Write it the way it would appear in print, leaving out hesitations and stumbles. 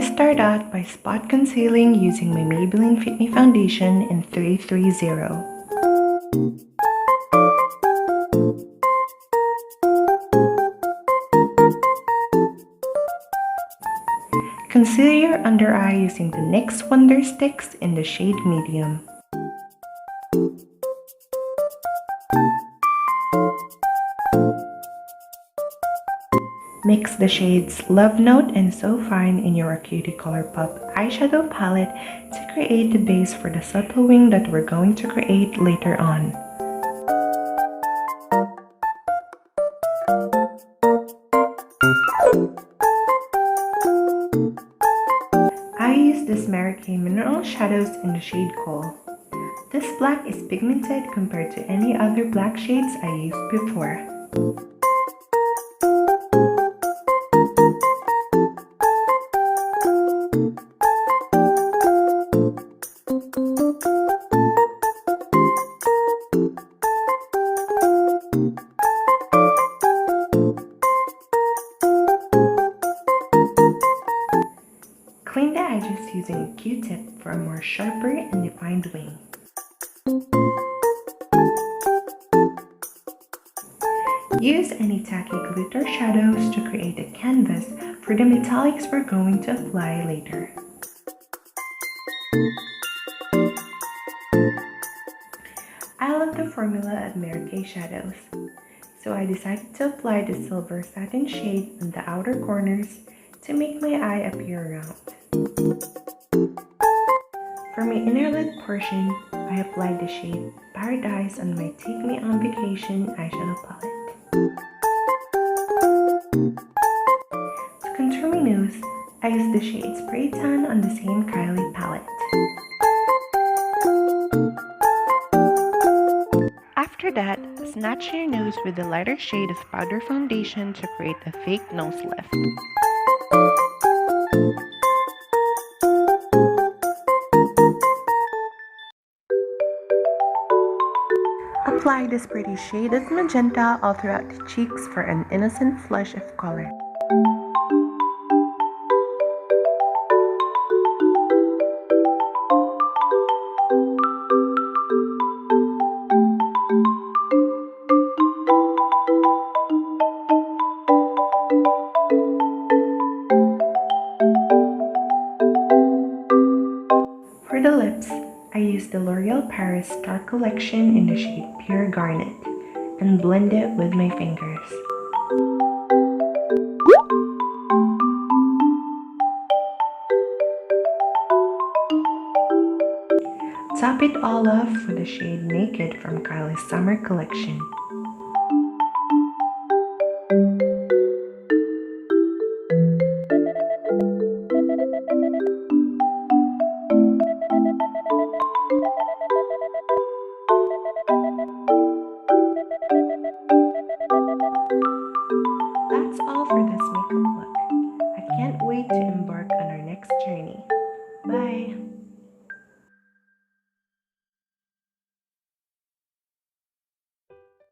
start out by spot concealing using my Maybelline Fit Me foundation in 330. Conceal your under eye using the NYX Wondersticks in the shade medium. Mix the shades Love Note and So Fine in your Cutie Colourpop eyeshadow palette to create the base for the subtle wing that we're going to create later on. I use this Mary Kay Mineral Shadows in the shade Coal. This black is pigmented compared to any other black shades I used before. Clean the edges using a Q-tip for a more sharper and defined wing. Use any tacky glitter shadows to create a canvas for the metallics we're going to apply later. I love the formula of Mary Kay shadows, so I decided to apply the silver satin shade on the outer corners to make my eye appear round. For my inner lid portion, I applied the shade Paradise on my Take Me On Vacation eyeshadow palette. To contour my nose, I used the shade Spray Tan on the same Kylie palette. After that, snatch your nose with the lighter shade of powder foundation to create a fake nose lift. Apply this pretty shade of magenta all throughout the cheeks for an innocent flush of color. For the lips, I used the L'Oreal Paris Star Collection in the shade Pure Garnet and blend it with my fingers. Top it all off with the shade Naked from Kylie's Summer Collection. That's all for this makeup look. I can't wait to embark on our next journey. Bye!